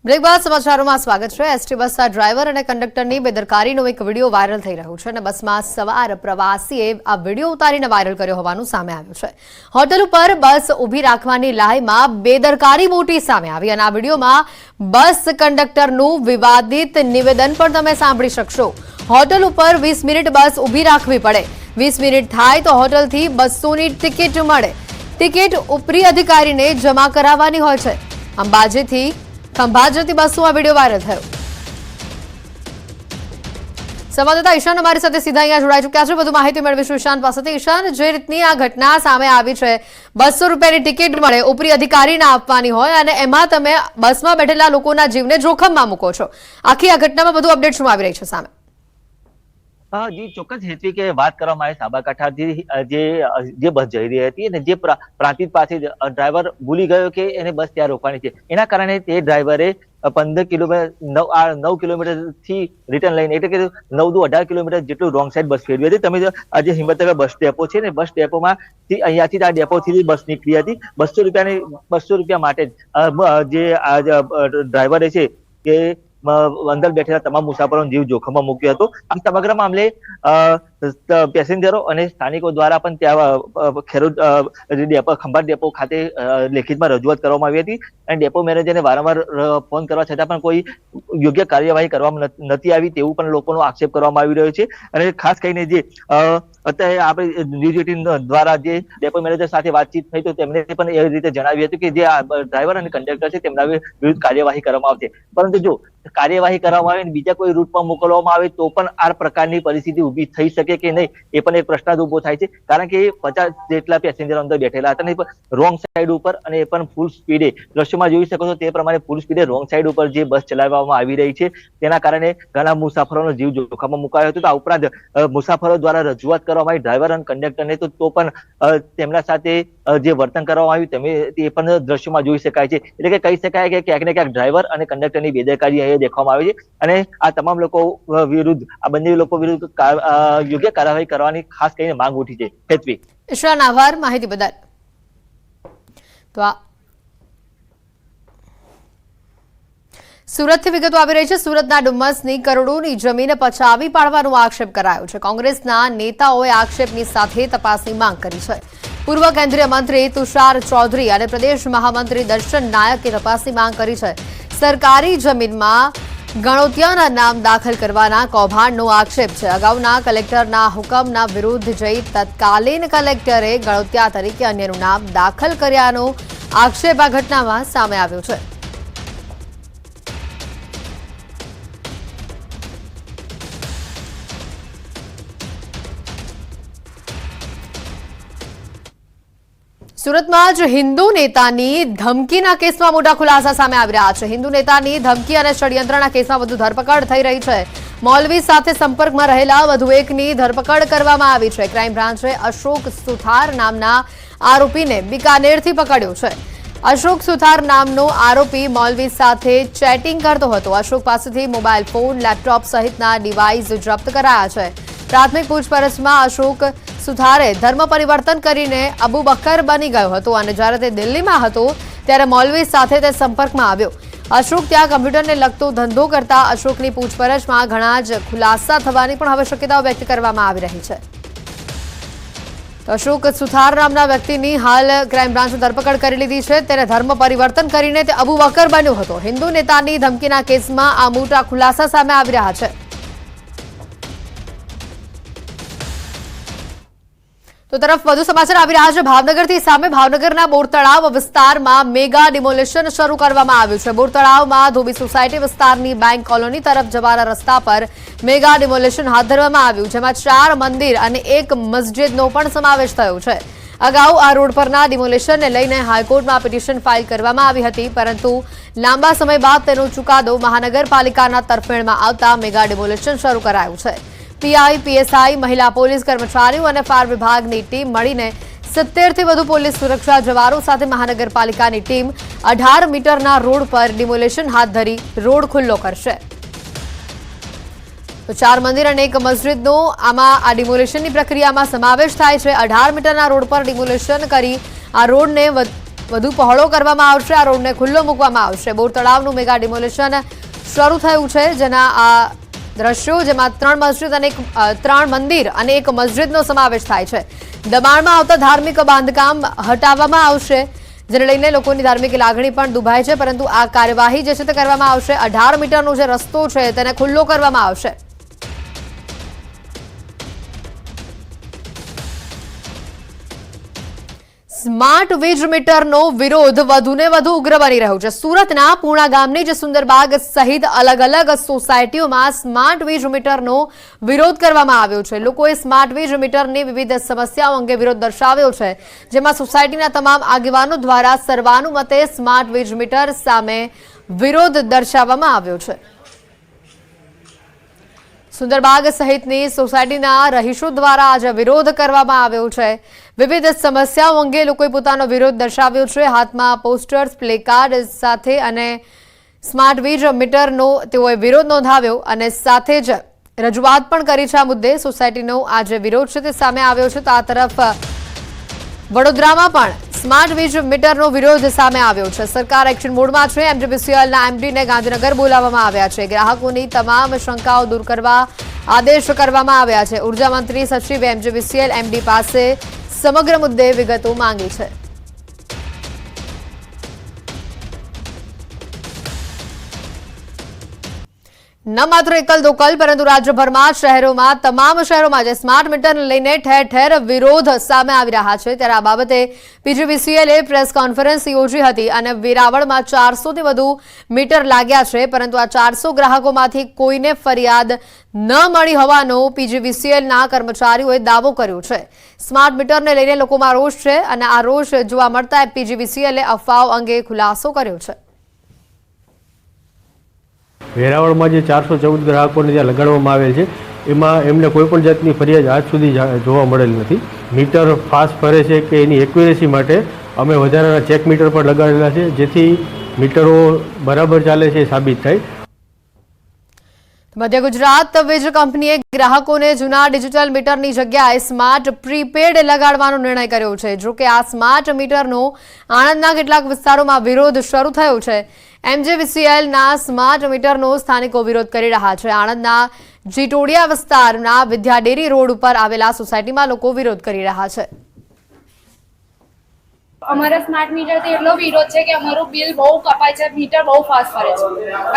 Break બાદ સમાચારોમાં સ્વાગત છે। એસટી બસના ડ્રાઈવર અને કંડક્ટરની બેદરકારીનો એક વિડીયો વાયરલ થઈ રહ્યો છે અને બસમાં સવાર પ્રવાસીએ આ વિડીયો ઉતારીને વાયરલ કર્યો હોવાનું સામે આવ્યું છે। હોટલ ઉપર બસ ઊભી રાખવાની લાઈનમાં બેદરકારી મોટી સામે આવી અને આ વિડીયોમાં બસ કંડક્ટરનું વિવાદિત નિવેદન પણ તમે સાંભળી શકશો। હોટલ ઉપર 20 મિનિટ બસ ઊભી રાખવી પડે, 20 મિનિટ થાય તો હોટલથી 200ની ટિકિટ મળે। ટિકિટ ઉપરી અધિકારીને જમા કરાવવાની હોય છે। અંબાજીથી ખંભાત જતી બસમાં વિડીયો વાયરલ થયો। સંવાદદાતા ઈશાન અમારી સાથે સીધા અહીંયા જોડાઈ ચૂક્યા છે, વધુ માહિતી મેળવીશું ઈશાન પાસેથી। ઈશાન, જે રીતની આ ઘટના સામે આવી છે, 200 રૂપિયાની ટિકિટ મળે, ઉપરી અધિકારીને આપવાની હોય અને એમાં તમે બસમાં બેઠેલા લોકોના જીવને જોખમમાં મૂકો છો। આખી આ ઘટનામાં વધુ અપડેટ શું આવી રહી છે સામે? જી ચોક્કસ હેતવી કે વાત કરવામાં આવે સાબરકાંઠાથી જે બસ જઈ રહી હતી અને જે પ્રાંતિજ પાસે ડ્રાઈવર ભૂલી ગયો કે એને બસ ત્યાં રોકવાની છે, એના કારણે તે ડ્રાઈવરે 9 કિલોમીટર થી રિટર્ન લઈને એટલે કે 9-18 કિલોમીટર જેટલું રોંગ સાઈડ બસ ફેરવી હતી। તમે આજે હિંમતનગર બસ ડેપો છે ને, બસ ડેપોમાં અહીંયાથી આ ડેપોથી બસ નીકળી હતી। 200 રૂપિયા માટે જે ડ્રાઈવરે છે કે અંદર બેઠેલા તમામ મુસાફરોનો જીવ જોખમમાં મૂક્યો હતો। આ સમગ્ર મામલે પેસેન્જરો અને સ્થાનિકો દ્વારા પણ ત્યાં ખેડૂત ખંભાત ડેપો ખાતે લેખિતમાં રજૂઆત કરવામાં આવી હતી અને ડેપો મેનેજરને વારંવાર ફોન કરવા છતાં પણ કોઈ યોગ્ય કાર્યવાહી કરવામાં નથી આવી તેવું પણ લોકોનો આક્ષેપ કરવામાં આવી રહ્યો છે। અને ખાસ કરીને જે અત્યારે આપણે ન્યૂઝ 18 દ્વારા જે ડેપો મેનેજર સાથે વાતચીત થઈ તો તેમણે પણ એ રીતે જણાવ્યું હતું કે જે ડ્રાઈવર અને કંડક્ટર છે તેમના વિરુદ્ધ કાર્યવાહી કરવામાં આવશે, પરંતુ જો કાર્યવાહી કરવામાં આવે અને બીજા કોઈ રૂટમાં મોકલવામાં આવે તો પણ આ પ્રકારની પરિસ્થિતિ ઊભી થઈ શકે કે નહીં એ પણ એક પ્રશ્ન ઉભો થાય છે। કારણ કે 50 જેટલા પેસેન્જરો અંદર બેઠેલા હતા અને રોંગ સાઈડ ઉપર અને એ પણ ફૂલ સ્પીડે, દ્રશ્યમાં જોઈ શકો છો તે પ્રમાણે ફૂલ સ્પીડે રોંગ સાઈડ ઉપર જે બસ ચલાવવામાં આવી રહી છે, તેના કારણે ઘણા મુસાફરોનો જીવ જોખમમાં મુકાયો હતો। આ ઉપરાંત મુસાફરો દ્વારા રજૂઆત કરવામાં આવી ડ્રાઈવર અને કંડક્ટરને તો પણ તેમના સાથે જે વર્તન કરવામાં આવ્યું તે પણ દ્રશ્યમાં જોઈ શકાય છે। એટલે કે કહી શકાય કે ક્યાંક ને ક્યાંક ડ્રાઈવર અને કંડક્ટરની બેદરકારી અહીંયા દેખવામાં આવે છે અને આ તમામ લોકો વિરુદ્ધ, આ બંને લોકો વિરુદ્ધ યોગ્ય કાર્યવાહી કરવાની ખાસ કરીને માંગ ઉઠી છે। હેતવી, ઈશાન, આભાર માહિતી બદલ। તો સુરતથી વિગતો આવી રહી છે। સુરતના ડુમ્મસની કરોડોની જમીન પચાવી પાડવાનો આક્ષેપ કરાયો છે। કોંગ્રેસના નેતાઓએ આક્ષેપની સાથે તપાસની માંગ કરી છે। પૂર્વ કેન્દ્રીય મંત્રી તુષાર ચૌધરી અને પ્રદેશ મહામંત્રી દર્શન નાયકે તપાસની માંગ કરી છે। સરકારી જમીનમાં ગણોતિયાના નામ દાખલ કરવાના કૌભાંડનો આક્ષેપ છે। અગાઉના કલેક્ટરના હુકમના વિરુદ્ધ જઈ તત્કાલીન કલેક્ટરે ગણોતિયા તરીકે અન્યનું નામ દાખલ કર્યાનો આક્ષેપ આ ઘટનામાં સામે આવ્યો છે। સુરતમાં જ હિન્દુ નેતાની ધમકીના કેસમાં મોટા ખુલાસા સામે આવી રહ્યા છે। હિન્દુ નેતાની ધમકી અને ષડયંત્રના કેસમાં વધુ ધરપકડ થઈ રહી છે। મૌલવી સાથે સંપર્કમાં રહેલા વધુ એકની ધરપકડ કરવામાં આવી છે। ક્રાઇમ બ્રાન્ચે અશોક સુથાર નામના આરોપીને બિકાનેરથી પકડ્યો છે। અશોક સુથાર નામનો આરોપી મૌલવી સાથે ચેટિંગ કરતો હતો। અશોક પાસેથી મોબાઈલ ફોન, લેપટોપ સહિતના ડિવાઇસ જપ્ત કરાયા છે। પ્રાથમિક પૂછપરછમાં અશોક સુથારે ધર્મ પરિવર્તન કરીને અબુ બકર બની ગયો હતો અને જ્યારે તે દિલ્હીમાં હતો ત્યારે મૌલવી સાથે તે સંપર્કમાં આવ્યો। અશોક ત્યાં કમ્પ્યુટરને લગતો ધંધો કરતા અશોકની પૂછપરછમાં ઘણા જ ખુલાસા થવાની પણ હવે શક્યતાઓ વ્યક્ત કરવામાં આવી રહી છે। તો અશોક સુથાર નામના વ્યક્તિની હાલ ક્રાઇમ બ્રાન્ચે ધરપકડ કરી લીધી છે। તેને ધર્મ પરિવર્તન કરીને તે અબુ બકર બન્યો હતો। હિન્દુ નેતાની ધમકીના કેસમાં આ મોટા ખુલાસા સામે આવી રહ્યા છે। તો તરફ વધુ સમાચાર આવી રહ્યા છે ભાવનગરથી સામે। ભાવનગરના બોરતળાવ વિસ્તારમાં મેગા ડિમોલિશન શરૂ કરવામાં આવ્યું છે। બોરતળાવમાં ધોબી સોસાયટી વિસ્તારની બેંક કોલોની તરફ જવાના રસ્તા પર મેગા ડિમોલિશન હાથ ધરવામાં આવ્યું, જેમાં 4 મંદિર અને 1 મસ્જિદનો પણ સમાવેશ થયો છે। અગાઉ આ રોડ પરના ડિમોલિશનને લઈને હાઈકોર્ટમાં પિટિશન ફાઇલ કરવામાં આવી હતી, પરંતુ લાંબા સમય બાદ તેનો ચુકાદો મહાનગરપાલિકાના તરફેણમાં આવતા મેગા ડિમોલિશન શરૂ કરાયું છે। પીઆઈ, પીએસઆઈ, મહિલા પોલીસ કર્મચારીઓ અને ફાયર વિભાગની ટીમ મળીને 70 થી વધુ પોલીસ સુરક્ષા જવાનો સાથે મહાનગરપાલિકાની ટીમ 18 મીટરના રોડ પર ડિમોલિશન હાથ ધરી રોડ ખુલ્લો કરશે। તો 4 મંદિર અને 1 મસ્જિદનો આ ડિમોલિશનની પ્રક્રિયામાં સમાવેશ થાય છે। 18 મીટરના રોડ પર ડિમોલિશન કરી આ રોડને વધુ પહોળો કરવામાં આવશે, આ રોડને ખુલ્લો મૂકવામાં આવશે. બોર તળાવનું મેગા ડિમોલિશન શરૂ થયું છે, જેના આ દ્રશ્યો જેમાં 3 મસ્જિદ અને 3 મંદિર અને 1 મસ્જિદનો સમાવેશ થાય છે. દબાણમાં આવતા ધાર્મિક બાંધકામ હટાવવામાં આવશે, જેને લઈને લોકોની ધાર્મિક લાગણી પણ દુભાય છે. પરંતુ આ કાર્યવાહી જે છે તે કરવામાં આવશે. 18 મીટરનો જે રસ્તો છે તેને ખુલ્લો કરવામાં આવશે. સ્માર્ટ વીજ મીટરનો વિરોધ વધુને વધુ ઉગ્ર બની રહ્યો છે. સુરતના પૂર્ણા ગામની જે સુંદરબાગ સહિત અલગ અલગ સોસાયટીઓમાં સ્માર્ટ વીજ મીટરનો વિરોધ કરવામાં આવ્યો છે. લોકોએ સ્માર્ટ વીજ મીટરની વિવિધ સમસ્યાઓ અંગે વિરોધ દર્શાવ્યો છે, જેમાં સોસાયટીના તમામ આગેવાનો દ્વારા સર્વાનુમતે સ્માર્ટ વીજ મીટર સામે વિરોધ દર્શાવવામાં આવ્યો છે. સુંદરબાગ સહિતની સોસાયટીના રહીશો દ્વારા આજે વિરોધ કરવામાં આવ્યો છે. વિવિધ સમસ્યાઓ અંગે લોકોએ પોતાનો વિરોધ દર્શાવ્યો છે. હાથમાં પોસ્ટર્સ, પ્લેકાર્ડ સાથે અને સ્માર્ટ વીજ મીટરનો તેઓએ વિરોધ નોંધાવ્યો અને સાથે જ રજૂઆત પણ કરી છે. આ મુદ્દે સોસાયટીનો આ જે વિરોધ છે તે સામે આવ્યો છે. તો આ તરફ વડોદરામાં પણ સ્માર્ટ વીજ મીટરનો વિરોધ સામે આવ્યો છે. સરકાર એક્શન મોડમાં છે. એમજીવીસીએલના એમડીને ગાંધીનગર બોલાવવામાં આવ્યા છે. ગ્રાહકોની તમામ શંકાઓ દૂર કરવા આદેશ કરવામાં આવ્યા છે. ઉર્જા મંત્રી સચિવે એમજીવીસીએલ એમડી પાસે સમગ્ર મુદ્દે વિગતો માંગી છે. ન માત્ર એકલ દોકલ પરંતુ રાજ્યભરમાં શહેરોમાં તમામ શહેરોમાં જે સ્માર્ટ મીટરને લઈને ઠેર ઠેર વિરોધ સામે આવી રહ્યા છે. ત્યારે આ બાબતે પીજીવીસીએલે પ્રેસ કોન્ફરન્સ યોજી હતી અને વેરાવળમાં 400 થી વધુ મીટર લાગ્યા છે, પરંતુ આ 400 ગ્રાહકોમાંથી કોઈને ફરિયાદ ન મળી હોવાનો પીજીવીસીએલના કર્મચારીઓએ દાવો કર્યો છે. સ્માર્ટ મીટરને લઈને લોકોમાં રોષ છે અને આ રોષ જોવા મળતા પીજીવીસીએલે અફવાઓ અંગે ખુલાસો કર્યો છે. વેરાવળમાં જે 414 ગ્રાહકોને જ્યાં લગાડવામાં આવેલ છે એમાં એમને કોઈ પણ જાતની ફરિયાદ આજ સુધી જોવા મળેલ નથી. મીટર ફાસ્ટ ફરે છે કે એની એક્યુરેસી માટે અમે વધારાના ચેક મીટર પણ લગાડેલા છે, જેથી મીટરો બરાબર ચાલે છે એ સાબિત થાય. મધ્ય ગુજરાત વીજ કંપનીએ ગ્રાહકોને જૂના ડિજિટલ મીટરની જગ્યાએ સ્માર્ટ પ્રીપેડ લગાડવાનો નિર્ણય કર્યો છે. જો કે આ સ્માર્ટ મીટરનો આણંદના કેટલાક વિસ્તારોમાં વિરોધ શરૂ થયો છે. એમજીવીસીએલના સ્માર્ટ મીટરનો સ્થાનિકો વિરોધ કરી રહ્યા છે. આણંદના જીટોડિયા વિસ્તારના વિદ્યાડેરી રોડ ઉપર આવેલા સોસાયટીમાં લોકો વિરોધ કરી રહ્યા છે. અમારા સ્માર્ટ મીટરથી એટલો વિરોધ છે કે અમારું બિલ બહુ કપાય છે. મીટર બહુ ફાસ્ટ ફરે છે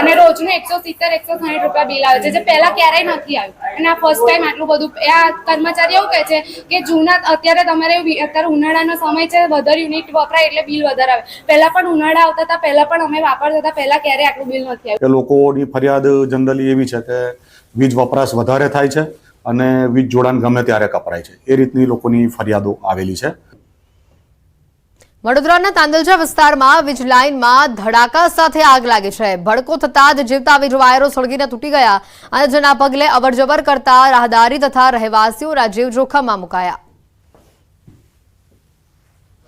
અને રોજનું 170-160 રૂપિયા બિલ આવે છે, જે પહેલા ક્યારેય નથી આવ્યું. અને આ ફર્સ્ટ ટાઈમ આટલું બધું. આ કર્મચારી એવું કહે છે કે જૂના અત્યારે તમારે અત્યારે ઉનાળાનો સમય છે, વધારે યુનિટ વપરાય એટલે બિલ વધારે આવે. પહેલા પણ ઉનાળા આવતા હતા, પહેલા પણ અમે વાપરતા હતા, પહેલા ક્યારેય આટલું બિલ નથી આવ્યું. લોકોની ફરિયાદ જનરલી એવી છે કે વીજ વપરાશ વધારે થાય છે અને વીજ જોડાણ ગમે ત્યારે કપરાય છે. એ રીતની લોકોની ફરિયાદો આવેલી છે. વડોદરાના તાંદલજા વિસ્તારમાં વીજ લાઇનમાં ધડાકા સાથે આગ લાગી છે. ભડકો થતા જ જીવતા વીજ વાયરો સળગીને તૂટી ગયા અને જેના પગલે અવરજવર કરતા રાહદારી તથા રહેવાસીઓના જીવ જોખમમાં મુકાયા.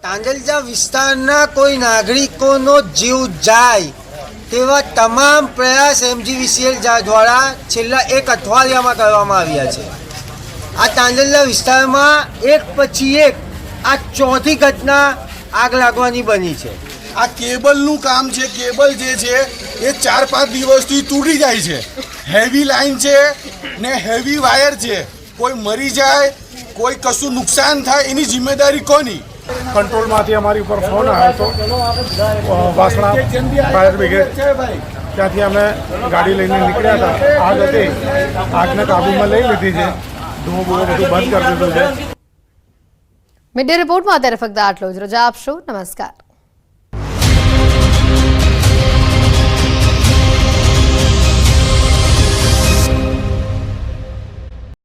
તાંદલજા વિસ્તારના કોઈ નાગરિકોનો જીવ જાય તેવા તમામ પ્રયાસ એમજીવીસીએલ દ્વારા છેલ્લા 1 અઠવાડિયામાં કરવામાં આવ્યા છે. આ તાંદલજા વિસ્તારમાં એક પછી એક આ ચોથી ઘટના આગ લાગવાની બની છે. આ કેબલનું કામ છે. કેબલ જે છે એ 4-5 દિવસથી તૂટી જાય છે. હેવી લાઈન છે ને હેવી વાયર છે. કોઈ મરી જાય, કોઈ કશું નુકસાન થાય, એની જિમ્મેદારી કોની? કંટ્રોલમાંથી અમારી ઉપર ફોન આવ્યો હતો વાસણા ફાયર બ્રિગેડ, ત્યાંથી અમે ગાડી લઈને નીકળ્યા હતા. આગ હતી, આગને કાબૂમાં લઈ લીધી છે. ધુઓ બધું બંધ કરી દીધું છે. મિડ ડે રિપોર્ટમાં અત્યારે ફક્ત આટલો જ. રજા આપશો. નમસ્કાર.